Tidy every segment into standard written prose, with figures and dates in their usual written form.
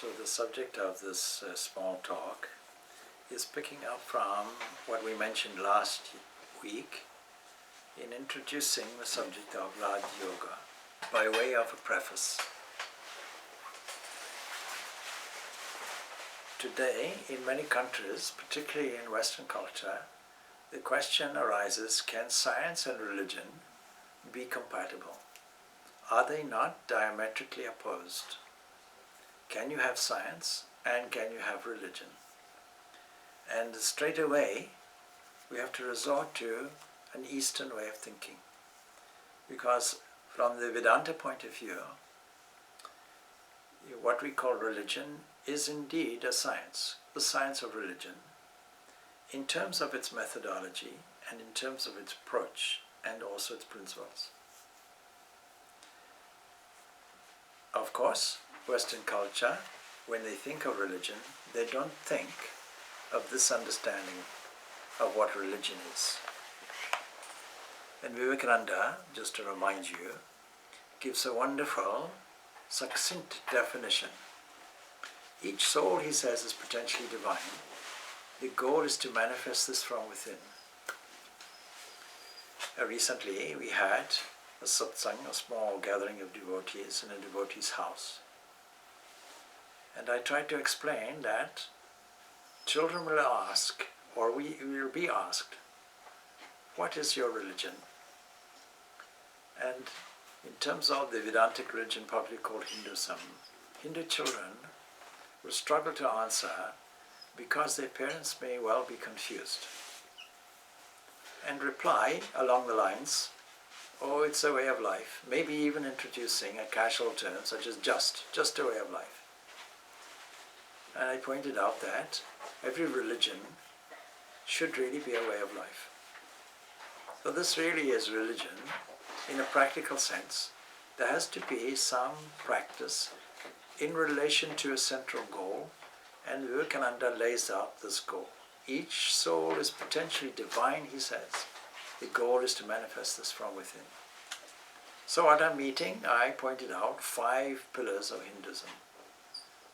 So the subject of this small talk is picking up from what we mentioned last week in introducing the subject of Raj Yoga by way of a preface. Today, in many countries, particularly in Western culture, the question arises, can science and religion be compatible? Are they not diametrically opposed? Can you have science and can you have religion? And straight away, we have to resort to an Eastern way of thinking. Because from the Vedanta point of view, what we call religion is indeed a science, the science of religion, in terms of its methodology and in terms of its approach and also its principles. Of course, Western culture, when they think of religion, they don't think of this understanding of what religion is. And Vivekananda, just to remind you, gives a wonderful, succinct definition. Each soul, he says, is potentially divine. The goal is to manifest this from within. Recently, we had a satsang, a small gathering of devotees in a devotee's house. And I tried to explain that children will ask, or we will be asked, what is your religion? And in terms of the Vedantic religion, popularly called Hinduism, Hindu children will struggle to answer because their parents may well be confused and reply along the lines, oh, it's a way of life, maybe even introducing a casual term such as just a way of life. And I pointed out that every religion should really be a way of life. So this really is religion in a practical sense. There has to be some practice in relation to a central goal, and Vivekananda lays out this goal. Each soul is potentially divine, he says. The goal is to manifest this from within. So at our meeting, I pointed out 5 pillars of Hinduism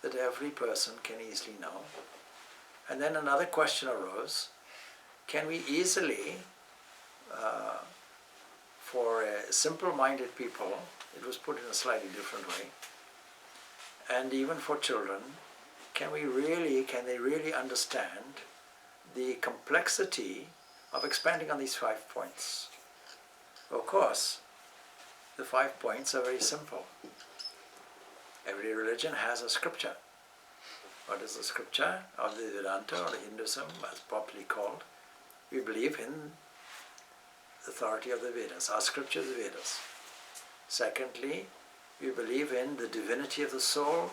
that every person can easily know. And then another question arose, can we easily, for simple-minded people, it was put in a slightly different way, and even for children, can they really understand the complexity of expanding on these 5 points? Of course, the 5 points are very simple. Every religion has a scripture. What is the scripture of the Vedanta or the Hinduism, as popularly called? We believe in the authority of the Vedas. Our scripture is the Vedas. Secondly, we believe in the divinity of the soul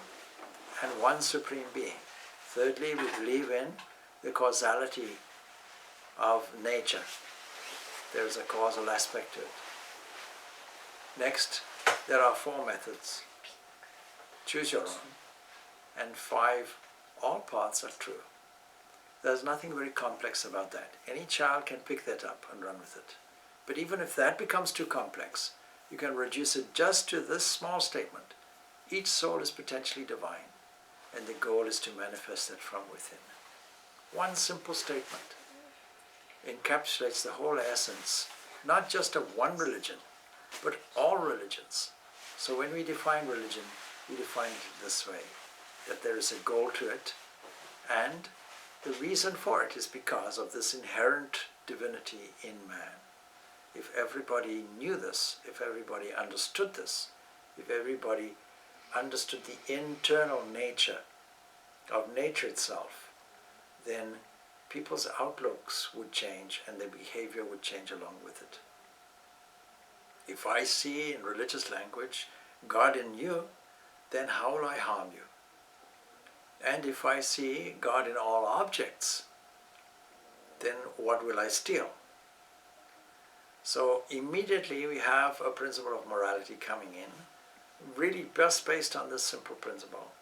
and one supreme being. Thirdly, we believe in the causality of nature. There is a causal aspect to it. Next, there are 4 methods. Choose your own. And 5, all paths are true. There's nothing very complex about that. Any child can pick that up and run with it. But even if that becomes too complex, you can reduce it just to this small statement. Each soul is potentially divine, and the goal is to manifest it from within. One simple statement encapsulates the whole essence, not just of one religion, but all religions. So when we define religion, we define it this way, that there is a goal to it, and the reason for it is because of this inherent divinity in man. If everybody knew this, if everybody understood this, if everybody understood the internal nature of nature itself, then people's outlooks would change and their behavior would change along with it. If I see in religious language God in you, then how will I harm you? And if I see God in all objects, then what will I steal? So immediately we have a principle of morality coming in, really just based on this simple principle,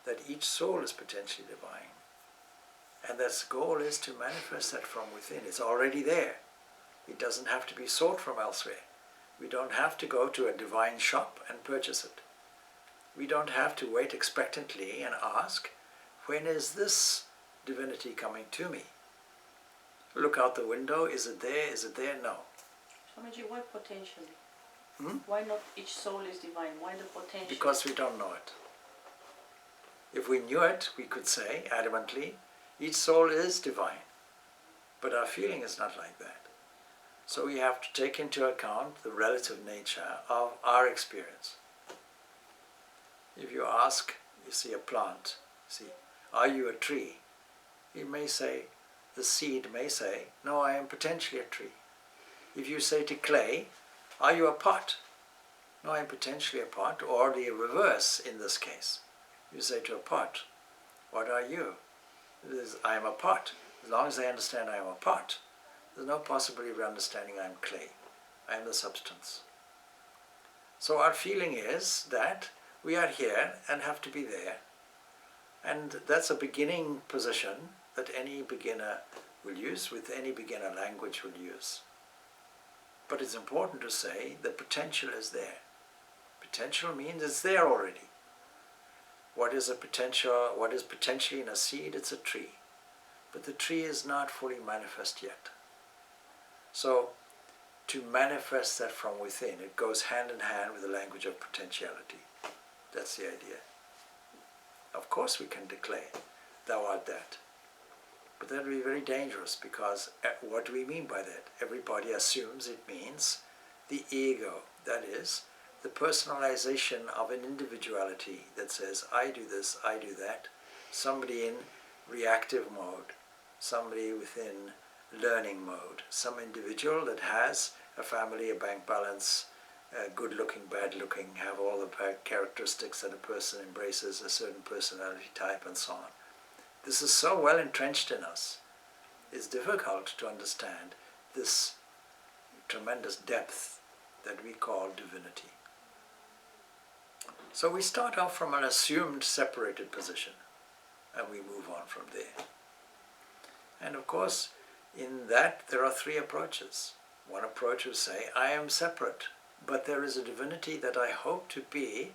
that each soul is potentially divine. And that goal is to manifest that from within. It's already there. It doesn't have to be sought from elsewhere. We don't have to go to a divine shop and purchase it. we don't have to wait expectantly and ask, when is this divinity coming to me? Look out the window, is it there, is it there? No. Swamiji, why potentially? Why not each soul is divine? Why the potential? Because we don't know it. If we knew it, we could say adamantly, each soul is divine. But our feeling is not like that. So we have to take into account the relative nature of our experience. If you ask, you see a plant, see, are you a tree? It may say, the seed may say, no, I am potentially a tree. If you say to clay, are you a pot? No, I am potentially a pot, or the reverse in this case. You say to a pot, what are you? I am a pot. As long as I understand I am a pot, there's no possibility of understanding I am clay. I am the substance. So our feeling is that we are here and have to be there. And that's a beginning position that any beginner will use, with any beginner language will use. But it's important to say the potential is there. Potential means it's there already. What is a potential? What is potentially in a seed? It's a tree. But the tree is not fully manifest yet. So to manifest that from within, it goes hand in hand with the language of potentiality. That's the idea. Of course we can declare, thou art that. But that would be very dangerous, because what do we mean by that? Everybody assumes it means the ego, that is, the personalization of an individuality that says, I do this, I do that. Somebody in reactive mode, somebody within learning mode, some individual that has a family, a bank balance, good looking, bad looking, have all the characteristics that a person embraces, a certain personality type, and so on. This is so well entrenched in us, it's difficult to understand this tremendous depth that we call divinity. So we start off from an assumed separated position, and we move on from there. And of course, in that there are three approaches. One approach will say, I am separate, but there is a divinity that I hope to be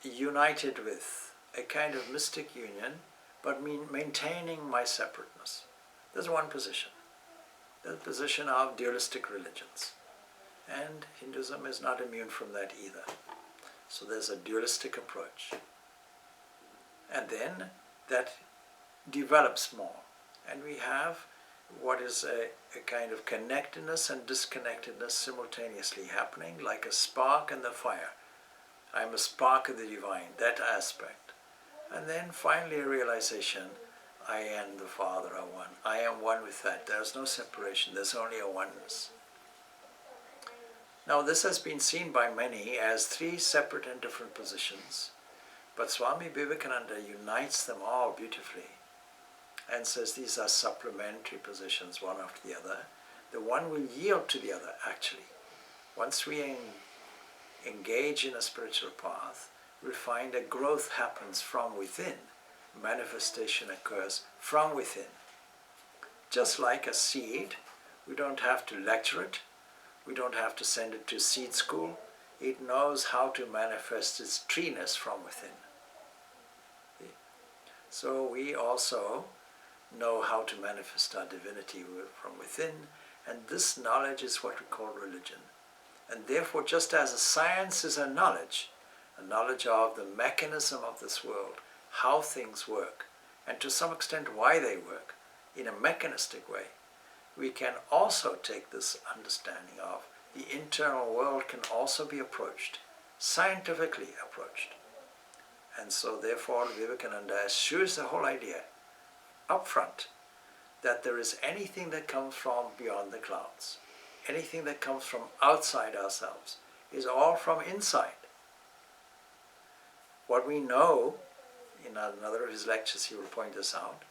united with, a kind of mystic union, but maintaining my separateness. There's one position. The position of dualistic religions. And Hinduism is not immune from that either. So there's a dualistic approach. And then that develops more. And we have what is a kind of connectedness and disconnectedness simultaneously happening, like a spark and the fire. I'm a spark of the divine, that aspect. And then finally a realization, I and the Father are one. I am one with that. There's no separation. There's only a oneness. Now this has been seen by many as three separate and different positions. But Swami Vivekananda unites them all beautifully and says these are supplementary positions, one after the other. The one will yield to the other, actually. Once we engage in a spiritual path, we'll find a growth happens from within. Manifestation occurs from within. Just like a seed, we don't have to lecture it. We don't have to send it to seed school. It knows how to manifest its treeness from within. So we also know how to manifest our divinity from within, and this knowledge is what we call religion. And therefore, just as a science is a knowledge of the mechanism of this world, how things work, and to some extent why they work, in a mechanistic way, we can also take this understanding of the internal world can also be approached, scientifically approached. And so therefore Vivekananda assures the whole idea up front that there is anything that comes from beyond the clouds, anything that comes from outside ourselves, is all from inside. What we know, in another of his lectures he will point this out,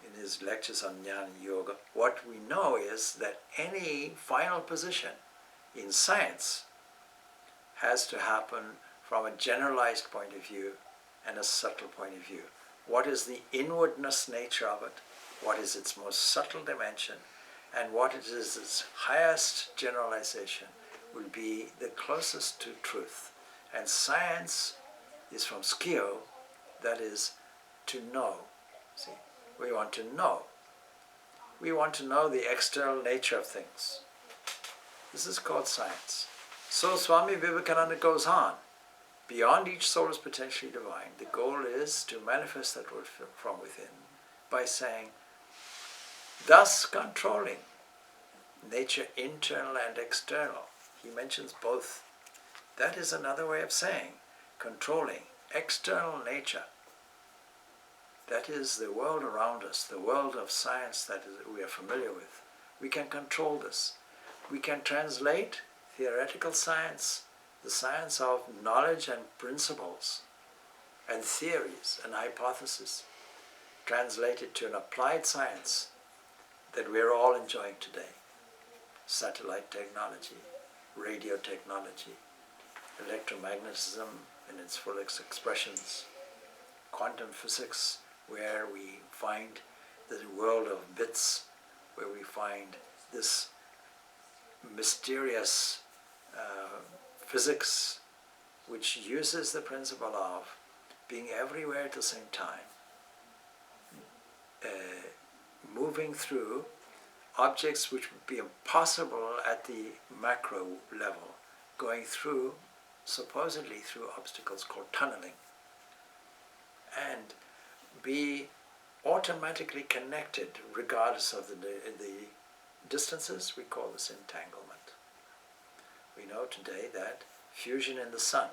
in his lectures on Jnana Yoga, what we know is that any final position in science has to happen from a generalized point of view and a subtle point of view. What is the inwardness nature of it? What is its most subtle dimension? And what is its highest generalization will be the closest to truth And science is from skio, that is to know. See, we want to know. We want to know the external nature of things. This is called science. So Swami Vivekananda goes on. Beyond each soul is potentially divine. The goal is to manifest that word from within by saying, thus controlling nature internal and external. He mentions both. That is another way of saying controlling external nature. That is the world around us, the world of science that we are familiar with. We can control this. We can translate theoretical science, the science of knowledge and principles and theories and hypotheses, translate it to an applied science that we're all enjoying today. Satellite technology, radio technology, electromagnetism in its fullest expressions, quantum physics, where we find the world of bits, where we find this mysterious physics which uses the principle of being everywhere at the same time, moving through objects which would be impossible at the macro level, going through, supposedly through obstacles called tunneling, and be automatically connected regardless of the distances. We call this entanglement. We know today that fusion in the sun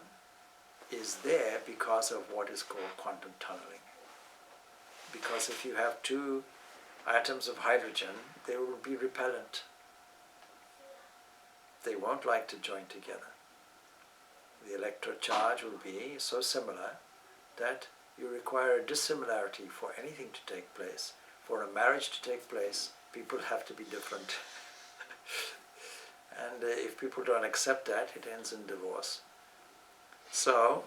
is there because of what is called quantum tunneling. Because if you have two atoms of hydrogen, they will be repellent. They won't like to join together. The electron charge will be so similar that you require a dissimilarity for anything to take place. For a marriage to take place, people have to be different. And if people don't accept that, it ends in divorce. So,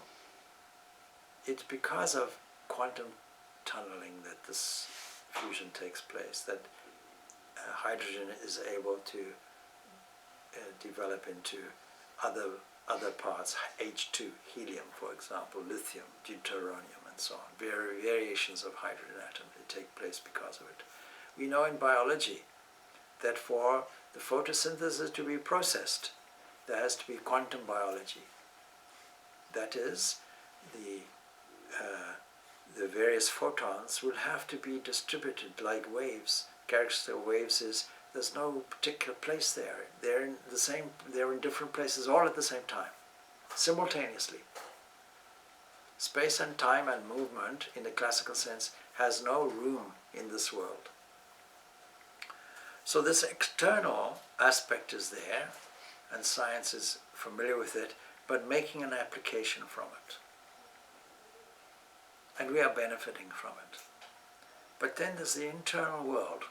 it's because of quantum tunneling that this fusion takes place, that hydrogen is able to develop into other parts, H2, helium, for example, lithium, deuteronium, and so on. Variations of hydrogen atom that take place because of it. We know in biology that for the photosynthesis to be processed, there has to be quantum biology. That is, the various photons will have to be distributed like waves. Characteristic of waves is there's no particular place there. They're in different places all at the same time, simultaneously. Space and time and movement, in the classical sense, has no room in this world. So this external aspect is there, and science is familiar with it, but making an application from it. And we are benefiting from it. But then there's the internal world,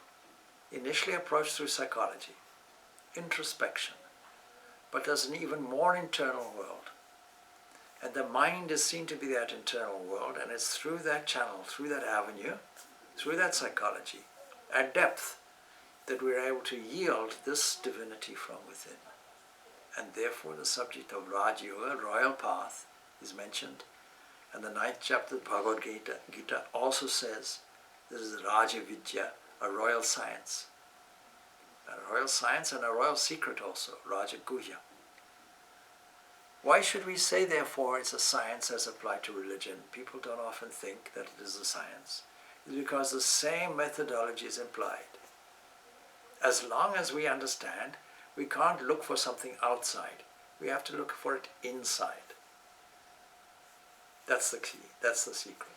initially approached through psychology, introspection, but there's an even more internal world. And the mind is seen to be that internal world, and it's through that channel, through that avenue, through that psychology, at depth, that we're able to yield this divinity from within. And therefore the subject of Raj Yoga, royal path, is mentioned. And the 9th chapter of Bhagavad Gita also says this is Raja Vidya, a royal science. A royal science and a royal secret also, Raja Guhya. Why should we say therefore it's a science as applied to religion? People don't often think that it is a science. It's because the same methodology is implied. As long as we understand, we can't look for something outside. We have to look for it inside. That's the key. That's the secret.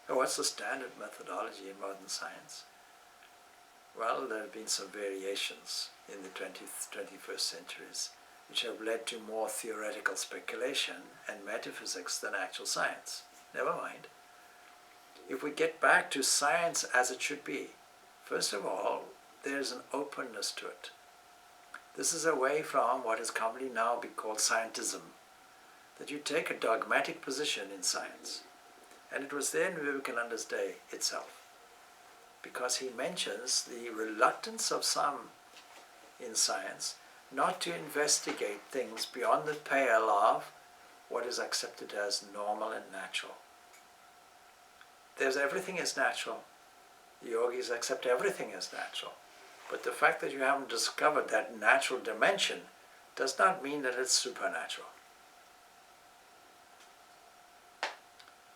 So what's the standard methodology in modern science? Well, there have been some variations in the 20th, 21st centuries, which have led to more theoretical speculation and metaphysics than actual science. Never mind. If we get back to science as it should be, first of all, there's an openness to it. This is away from what is commonly now be called scientism, that you take a dogmatic position in science. And it was there in Vivekananda's day itself, because he mentions the reluctance of some in science not to investigate things beyond the pale of what is accepted as normal and natural. Everything is natural. The yogis accept everything as natural. But the fact that you haven't discovered that natural dimension does not mean that it's supernatural.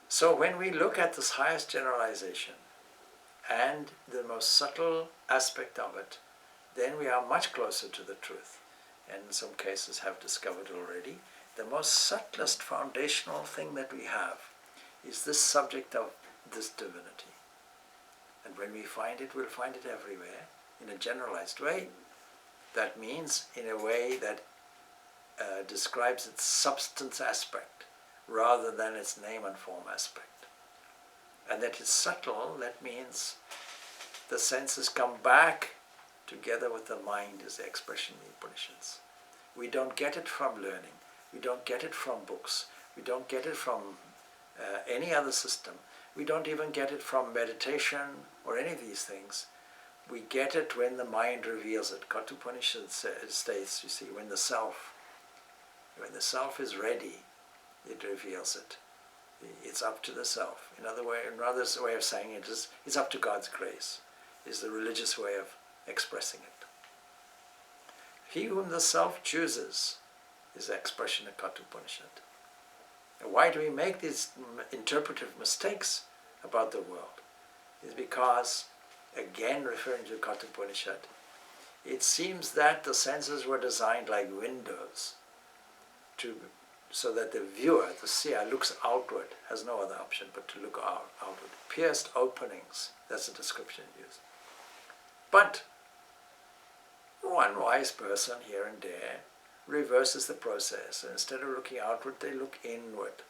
So when we look at this highest generalization and the most subtle aspect of it, then we are much closer to the truth. And in some cases have discovered already, the most subtlest foundational thing that we have is this subject of this divinity. And when we find it, we'll find it everywhere in a generalized way. That means in a way that describes its substance aspect rather than its name and form aspect. And that it's subtle, that means the senses come back together with the mind is the expression in the Upanishads. We don't get it from learning. We don't get it from books. We don't get it from any other system. We don't even get it from meditation or any of these things. We get it when the mind reveals it. Kathopanishad states, you see, when the self is ready, it reveals it. It's up to the self. Another way of saying it is, it's up to God's grace, is the religious way of expressing it. He whom the self chooses is the expression of Kathopanishad. Why do we make these interpretive mistakes about the world? It's because, again referring to Kathopanishad, it seems that the senses were designed like windows so that the viewer, the seer, looks outward, has no other option but to look outward. Pierced openings, that's the description used. But one wise person here and there reverses the process. Instead of looking outward, they look inward.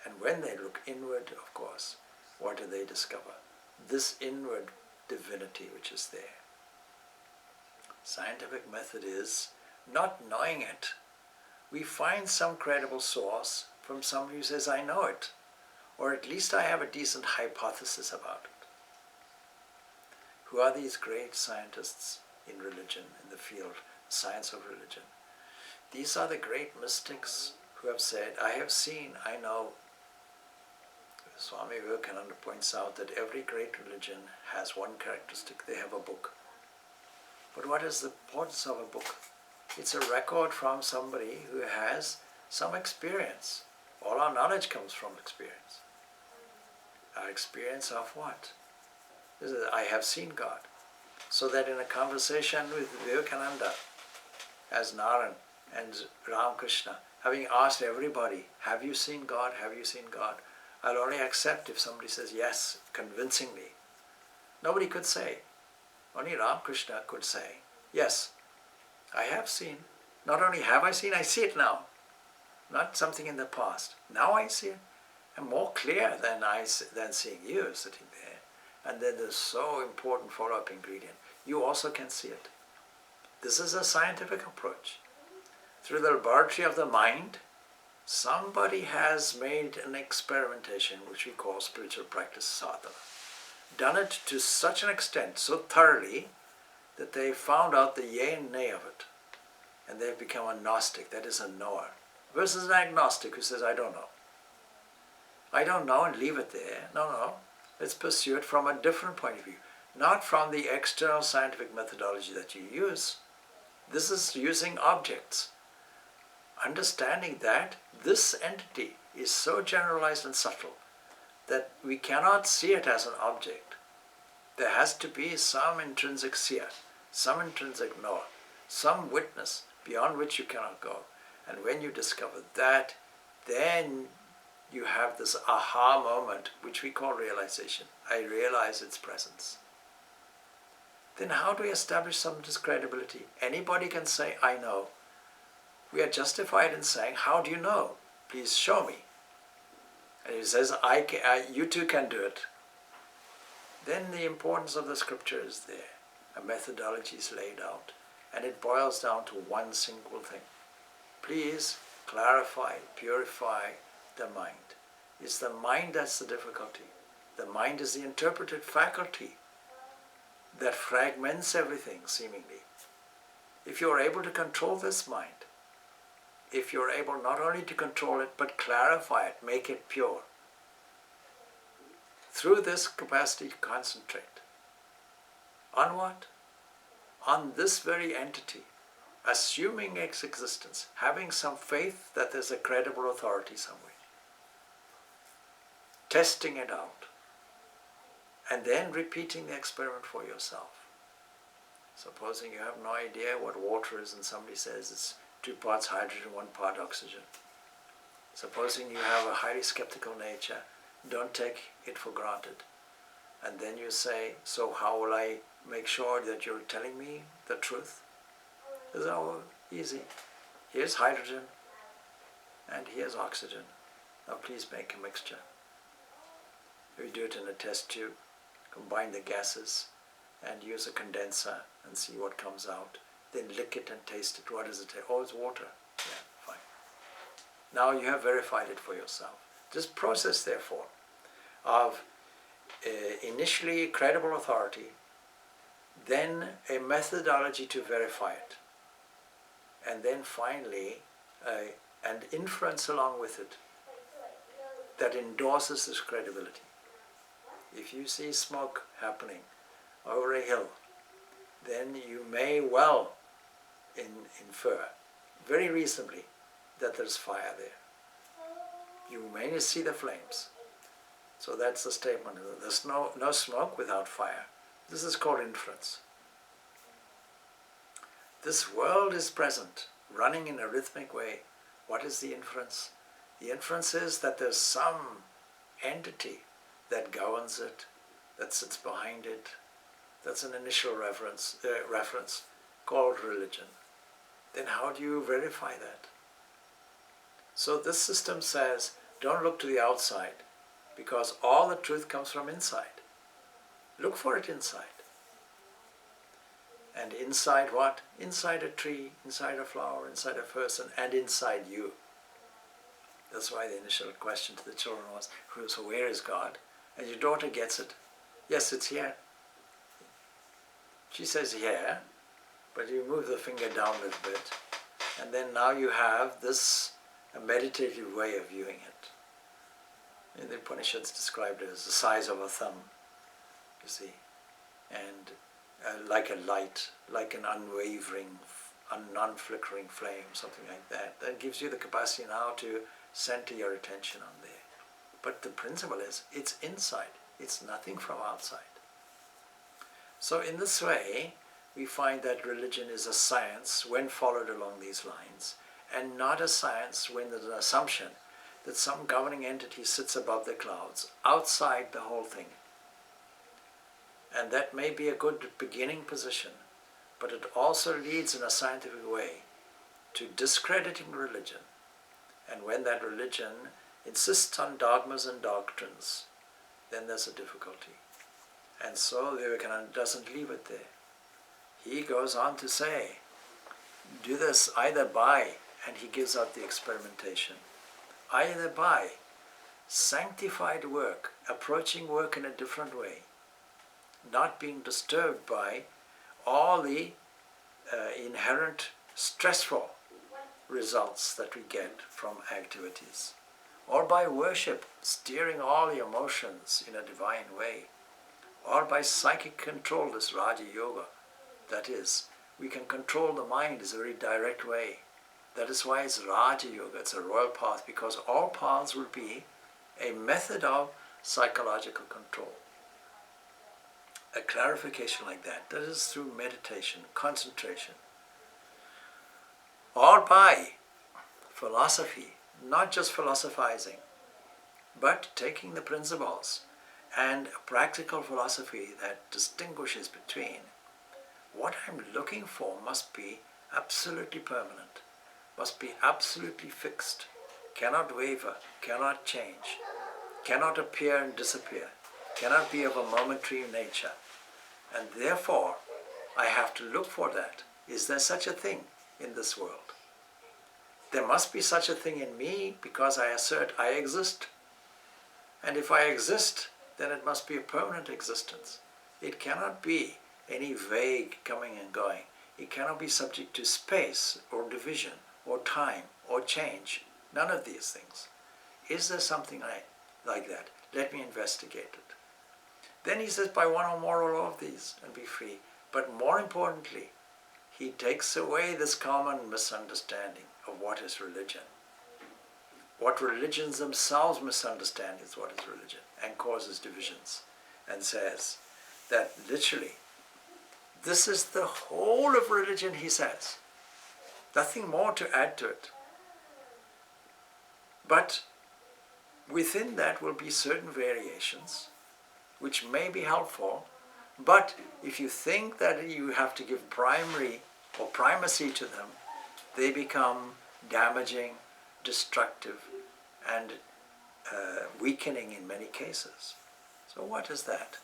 And when they look inward, of course, what do they discover? This inward divinity which is there. Scientific method is not knowing it. We find some credible source from somebody who says, I know it, or at least I have a decent hypothesis about it. Who are these great scientists in religion, in the field, science of religion? These are the great mystics who have said, I have seen, I know. Swami Vivekananda points out that every great religion has one characteristic, they have a book. But what is the importance of a book? It's a record from somebody who has some experience. All our knowledge comes from experience. Our experience of what? I have seen God. So that in a conversation with Vivekananda, as Narayan and Ramakrishna, having asked everybody, have you seen God? Have you seen God? I'll only accept if somebody says yes, convincingly. Nobody could say. Only Ramakrishna could say, yes, I have seen. Not only have I seen, I see it now. Not something in the past. Now I see it. And more clear than seeing you sitting there. And then there's so important follow-up ingredient. You also can see it. This is a scientific approach. Through the laboratory of the mind, somebody has made an experimentation which we call spiritual practice sadhana. Done it to such an extent, so thoroughly, that they found out the yea and nay of it. And they've become a Gnostic, that is a knower. Versus an agnostic who says, I don't know. I don't know and leave it there. No. Let's pursue it from a different point of view. Not from the external scientific methodology that you use. This is using objects. Understanding that this entity is so generalized and subtle that we cannot see it as an object. There has to be some intrinsic seer, some intrinsic knower, some witness beyond which you cannot go. And when you discover that, then you have this aha moment, which we call realization. I realize its presence. Then how do we establish some credibility? Anybody can say, I know. We are justified in saying, how do you know? Please show me. And he says, you too can do it. Then the importance of the scripture is there. A methodology is laid out. And it boils down to one single thing. Please clarify, purify the mind. It's the mind that's the difficulty. The mind is the interpretive faculty that fragments everything, seemingly. If you're able to control this mind, if you're able not only to control it, but clarify it, make it pure. Through this capacity to concentrate. On what? On this very entity, assuming its existence, having some faith that there's a credible authority somewhere. Testing it out. And then repeating the experiment for yourself. Supposing you have no idea what water is and somebody says it's 2 parts hydrogen, 1 part oxygen. Supposing you have a highly skeptical nature, don't take it for granted. And then you say, so how will I make sure that you're telling me the truth? It's all easy. Here's hydrogen and here's oxygen. Now please make a mixture. We do it in a test tube, combine the gases and use a condenser and see what comes out. Then lick it and taste it. What does it taste? Oh, it's water. Yeah, fine. Now you have verified it for yourself. This process, therefore, of initially credible authority, then a methodology to verify it, and then finally an inference along with it that endorses this credibility. If you see smoke happening over a hill, then you may well infer very reasonably that there's fire there. You may see the flames. So that's the statement. There's no smoke without fire. This is called inference. This world is present, running in a rhythmic way. What is the inference? The inference is that there's some entity that governs it, that sits behind it. That's an initial reference called religion. Then how do you verify that? So this system says, don't look to the outside, because all the truth comes from inside. Look for it inside. And inside what? Inside a tree, inside a flower, inside a person, and inside you. That's why the initial question to the children was, so where is God? And your daughter gets it. Yes, it's here. She says here, but you move the finger down a little bit, and then now you have this meditative way of viewing it. In the Upanishads described it as the size of a thumb, you see, and like a light, like an unwavering, non-flickering flame, something like that. That gives you the capacity now to center your attention on there. But the principle is, it's inside, it's nothing from outside. So in this way, we find that religion is a science when followed along these lines, and not a science when there's an assumption that some governing entity sits above the clouds, outside the whole thing. And that may be a good beginning position, but it also leads in a scientific way to discrediting religion. And when that religion insists on dogmas and doctrines, then there's a difficulty. And so Vivekananda doesn't leave it there. He goes on to say, do this either by, and he gives out the experimentation, either by sanctified work, approaching work in a different way, not being disturbed by all the inherent stressful results that we get from activities, or by worship, steering all the emotions in a divine way, or by psychic control, this Raja Yoga. That is, we can control the mind in a very direct way. That is why it's Raja Yoga, it's a royal path, because all paths will be a method of psychological control. A clarification like that is through meditation, concentration. Or by philosophy, not just philosophizing, but taking the principles and a practical philosophy that distinguishes between what I'm looking for must be absolutely permanent, must be absolutely fixed, cannot waver, cannot change, cannot appear and disappear, cannot be of a momentary nature. And therefore, I have to look for that. Is there such a thing in this world? There must be such a thing in me because I assert I exist. And if I exist, then it must be a permanent existence. It cannot be any vague coming and going. It cannot be subject to space or division or time or change. None of these things. Is there something like that? Let me investigate it. Then he says, by one or more or all of these, and be free. But more importantly, he takes away this common misunderstanding of what is religion. What religions themselves misunderstand is what is religion, and causes divisions, and says that literally, this is the whole of religion, he says. Nothing more to add to it. But within that will be certain variations, which may be helpful, but if you think that you have to give primary or primacy to them, they become damaging, destructive, and weakening in many cases. So what is that?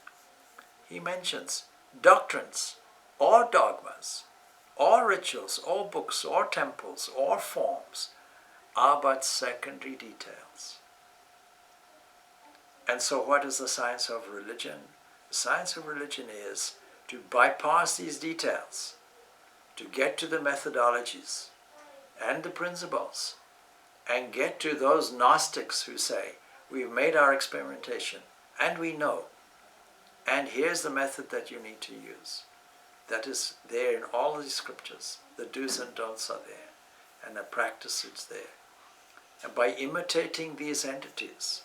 He mentions doctrines, or dogmas, or rituals, or books, or temples, or forms are but secondary details. And so what is the science of religion? The science of religion is to bypass these details, to get to the methodologies and the principles, and get to those Gnostics who say, we've made our experimentation, and we know, and here's the method that you need to use. That is there in all these scriptures. The do's and don'ts are there, and the practice is there. And by imitating these entities,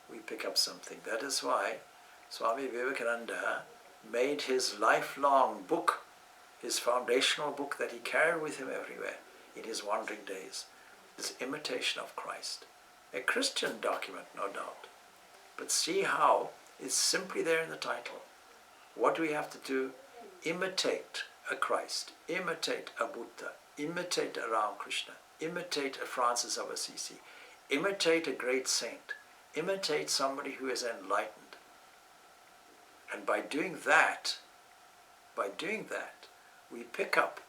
we pick up something. That is why Swami Vivekananda made his lifelong book, his foundational book that he carried with him everywhere in his wandering days, this imitation of Christ. A Christian document, no doubt. But see how it's simply there in the title. What do we have to do? Imitate a Christ, imitate a Buddha, imitate a Ramakrishna, imitate a Francis of Assisi, imitate a great saint, imitate somebody who is enlightened. And by doing that, we pick up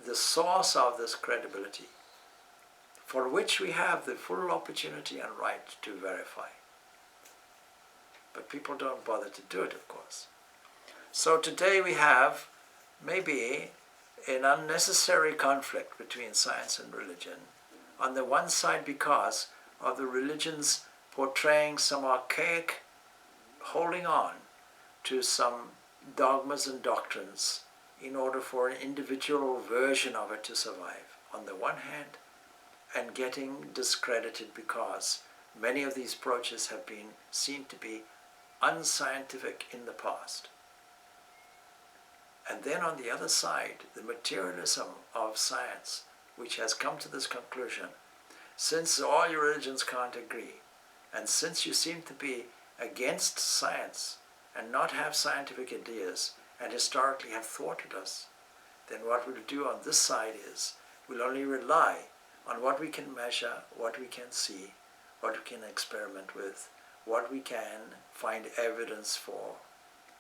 the source of this credibility, for which we have the full opportunity and right to verify. But people don't bother to do it, of course. So today we have maybe an unnecessary conflict between science and religion. On the one side, because of the religions portraying some archaic holding on to some dogmas and doctrines in order for an individual version of it to survive, on the one hand, and getting discredited because many of these approaches have been seen to be unscientific in the past. And then on the other side, the materialism of science, which has come to this conclusion, since all your religions can't agree, and since you seem to be against science and not have scientific ideas and historically have thwarted us, then what we'll do on this side is we'll only rely on what we can measure, what we can see, what we can experiment with, what we can find evidence for.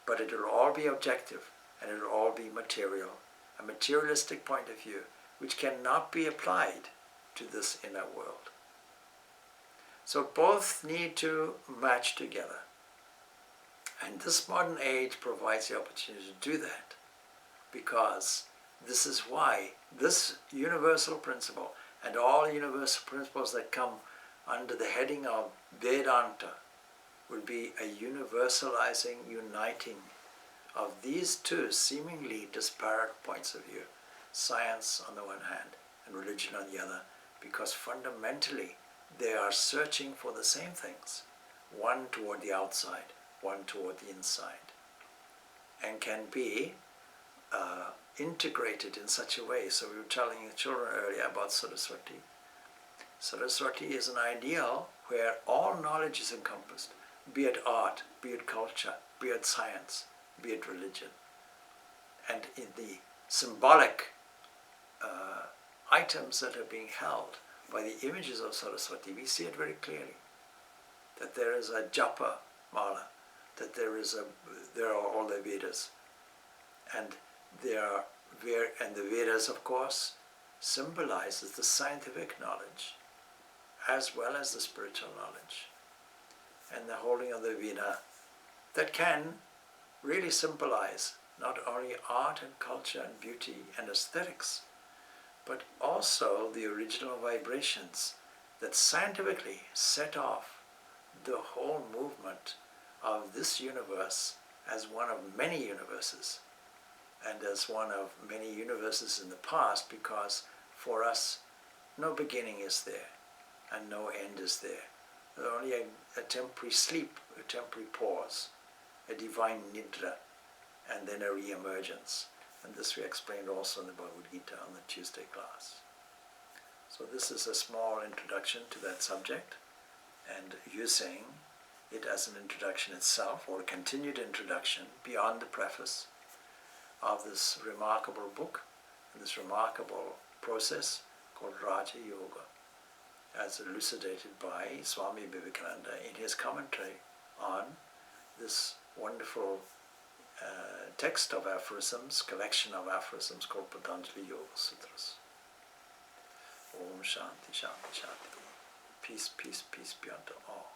But it will all be objective, and it will all be material, a materialistic point of view which cannot be applied to this inner world. So both need to match together. And this modern age provides the opportunity to do that, because this is why this universal principle and all universal principles that come under the heading of Vedanta will be a universalizing, uniting of these two seemingly disparate points of view, science on the one hand and religion on the other, because fundamentally they are searching for the same things, one toward the outside, one toward the inside, and can be integrated in such a way. So we were telling the children earlier about Saraswati. Saraswati is an ideal where all knowledge is encompassed, be it art, be it culture, be it science, be it religion. And in the symbolic items that are being held by the images of Saraswati, we see it very clearly, that there is a japa mala, that there are all the Vedas, and the Vedas, of course, symbolizes the scientific knowledge as well as the spiritual knowledge, and the holding of the Veena that can really symbolize not only art and culture and beauty and aesthetics, but also the original vibrations that scientifically set off the whole movement of this universe as one of many universes, and as one of many universes in the past, because for us no beginning is there and no end is there. There's only a temporary sleep, a temporary pause, a divine nidra, and then a re-emergence. And this we explained also in the Bhagavad Gita on the Tuesday class. So this is a small introduction to that subject, and using it as an introduction itself, or a continued introduction beyond the preface of this remarkable book, and this remarkable process called Raja Yoga, as elucidated by Swami Vivekananda in his commentary on this wonderful text of aphorisms, collection of aphorisms called Patanjali Yoga Sutras. Om Shanti Shanti Shanti. Peace, peace, peace be unto all.